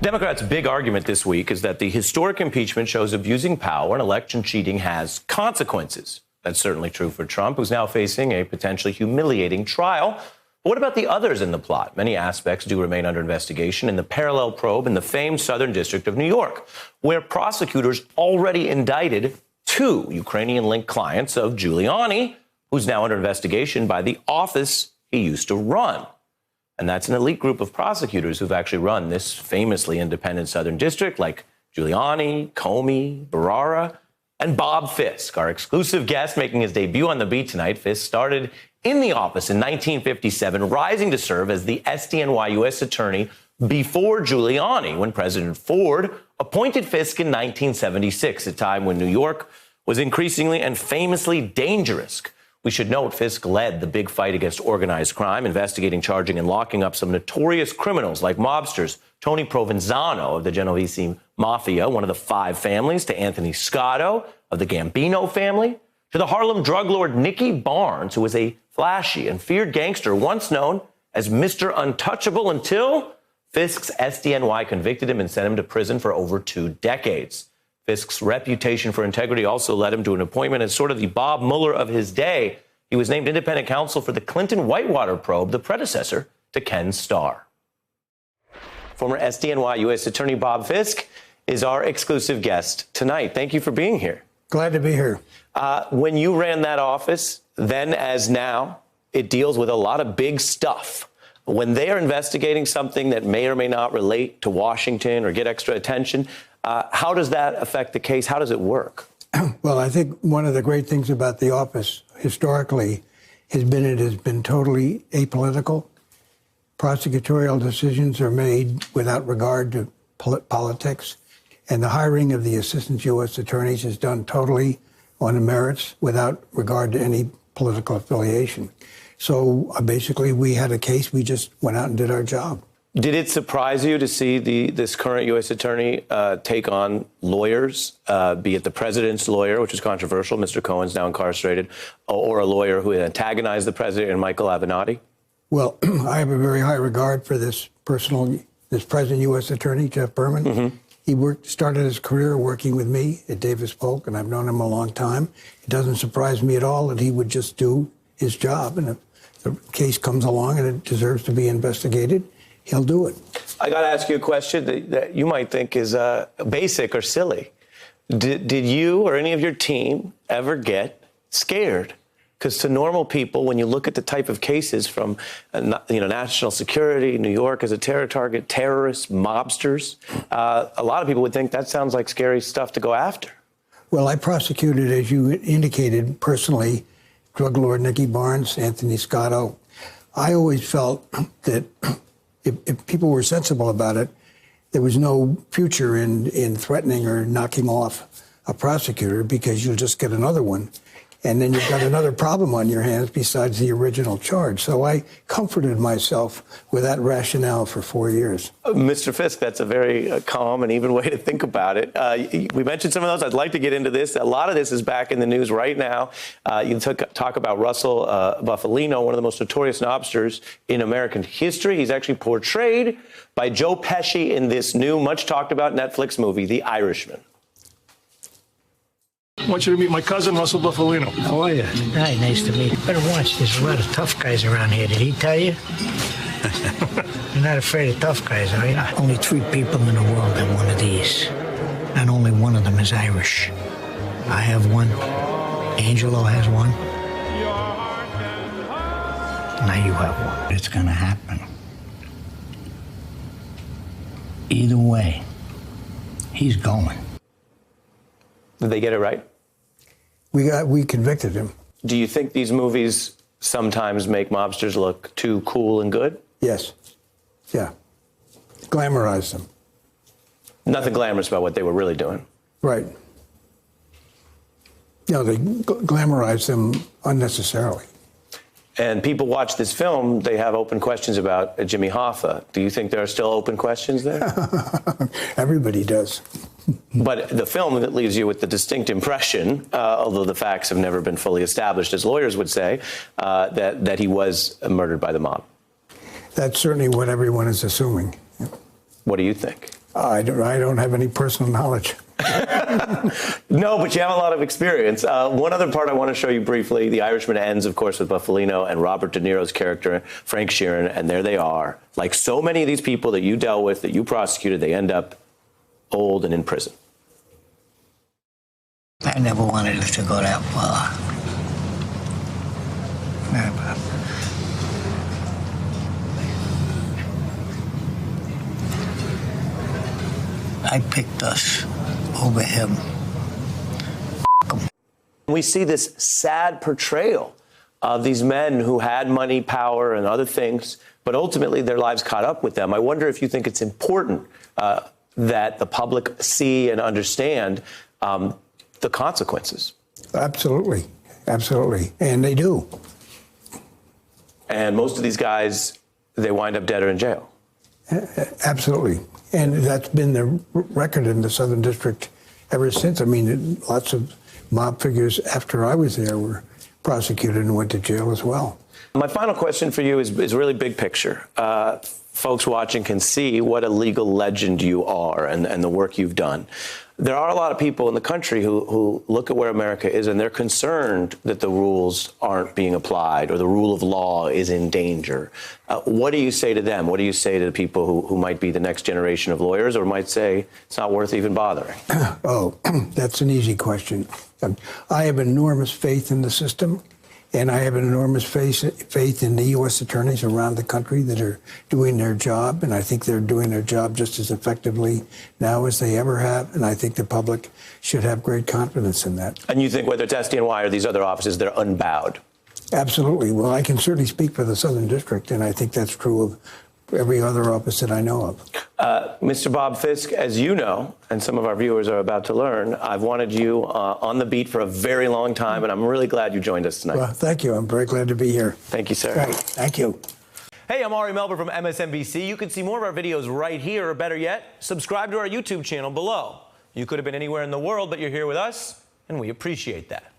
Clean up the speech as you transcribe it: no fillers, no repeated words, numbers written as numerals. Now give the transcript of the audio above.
Democrats' big argument this week is that the historic impeachment shows abusing power and election cheating has consequences. That's certainly true for Trump, who's now facing a potentially humiliating trial. But what about the others in the plot? Many aspects do remain under investigation in the parallel probe in the famed Southern District of New York, where prosecutors already indicted two Ukrainian-linked clients of Giuliani, who's now under investigation by the office he used to run. And that's an elite group of prosecutors who've actually run this famously independent Southern District, like Giuliani, Comey, Barrara, and Bob Fisk, our exclusive guest making his debut on The Beat tonight. Fisk started in the office in 1957, rising to serve as the SDNY U.S. attorney before Giuliani, when President Ford appointed Fisk in 1976, a time when New York was increasingly and famously dangerous. We should note Fisk led the big fight against organized crime, investigating, charging, and locking up some notorious criminals like mobsters Tony Provenzano of the Genovese Mafia, one of the five families, to Anthony Scotto of the Gambino family, to the Harlem drug lord Nicky Barnes, who was a flashy and feared gangster once known as Mr. Untouchable, until Fisk's SDNY convicted him and sent him to prison for over 2 decades. Fisk's reputation for integrity also led him to an appointment as sort of the Bob Mueller of his day. He was named independent counsel for the Clinton Whitewater probe, the predecessor to Ken Starr. Former SDNY U.S. Attorney Bob Fisk is our exclusive guest tonight. Thank you for being here. Glad to be here. When you ran that office, then as now, it deals with a lot of big stuff. When they are investigating something that may or may not relate to Washington or get extra attention, how does that affect the case? How does it work? Well, I think one of the great things about the office historically has been it has been totally apolitical. Prosecutorial decisions are made without regard to politics. And the hiring of the assistant U.S. attorneys is done totally on the merits without regard to any political affiliation. So basically, we had a case. We just went out and did our job. Did it surprise you to see this current U.S. attorney take on lawyers, be it the president's lawyer, which is controversial, Mr. Cohen's now incarcerated, or a lawyer who antagonized the president, and Michael Avenatti? Well, I have a very high regard for this present U.S. attorney, Jeff Berman. Mm-hmm. He started his career working with me at Davis Polk, and I've known him a long time. It doesn't surprise me at all that he would just do his job. And if the case comes along and it deserves to be investigated, he'll do it. I got to ask you a question that you might think is basic or silly. Did you or any of your team ever get scared? Because to normal people, when you look at the type of cases from national security, New York as a terror target, terrorists, mobsters, a lot of people would think that sounds like scary stuff to go after. Well, I prosecuted, as you indicated, personally, drug lord Nicky Barnes, Anthony Scotto. I always felt that if people were sensible about it, there was no future in threatening or knocking off a prosecutor, because you'll just get another one. And then you've got another problem on your hands besides the original charge. So I comforted myself with that rationale for 4 years. Mr. Fisk, that's a very calm and even way to think about it. We mentioned some of those. I'd like to get into this. A lot of this is back in the news right now. You talk about Russell Bufalino, one of the most notorious mobsters in American history. He's actually portrayed by Joe Pesci in this new, much talked about Netflix movie, The Irishman. I want you to meet my cousin, Russell Bufalino. How are you? Hi, nice to meet you. Better watch. There's a lot of tough guys around here. Did he tell you? You're not afraid of tough guys, are you? Only 3 people in the world have one of these. And only one of them is Irish. I have one. Angelo has one. Now you have one. It's gonna happen. Either way, he's going. Did they get it right? We convicted him. Do you think these movies sometimes make mobsters look too cool and good? Yes. Yeah. Glamorize them. Nothing glamorous about what they were really doing. Right. No, they glamorize them unnecessarily. And people watch this film, they have open questions about Jimmy Hoffa. Do you think there are still open questions there? Everybody does. But the film that leaves you with the distinct impression, although the facts have never been fully established, as lawyers would say, that he was murdered by the mob. That's certainly what everyone is assuming. What do you think? I don't have any personal knowledge. No, but you have a lot of experience. One other part I want to show you briefly. The Irishman ends, of course, with Bufalino and Robert De Niro's character, Frank Sheeran, and there they are. Like so many of these people that you dealt with, that you prosecuted, they end up old and in prison. I never wanted it to go that far. Never. I picked us over him. We see this sad portrayal of these men who had money, power, and other things, but ultimately their lives caught up with them. I wonder if you think it's important that the public see and understand the consequences. Absolutely. Absolutely. And they do. And most of these guys, they wind up dead or in jail. Absolutely. And that's been the record in the Southern District ever since. I mean, lots of mob figures after I was there were prosecuted and went to jail as well. My final question for you is really big picture. Folks watching can see what a legal legend you are and the work you've done. There are a lot of people in the country who look at where America is and they're concerned that the rules aren't being applied or the rule of law is in danger. What do you say to them? What do you say to the people who might be the next generation of lawyers or might say it's not worth even bothering? Oh, that's an easy question. I have enormous faith in the system, and I have an enormous faith in the U.S. attorneys around the country that are doing their job, and I think they're doing their job just as effectively now as they ever have, and I think the public should have great confidence in that. And you think whether it's SDNY or these other offices, they're unbowed? Absolutely. Well, I can certainly speak for the Southern District, and I think that's true of every other office that I know of. Mr. Bob Fisk, as you know, and some of our viewers are about to learn, I've wanted you on the beat for a very long time, and I'm really glad you joined us tonight. Well, thank you. I'm very glad to be here. Thank you, sir. Right. Thank you. Hey, I'm Ari Melber from MSNBC. You can see more of our videos right here, or better yet, subscribe to our YouTube channel below. You could have been anywhere in the world, but you're here with us, and we appreciate that.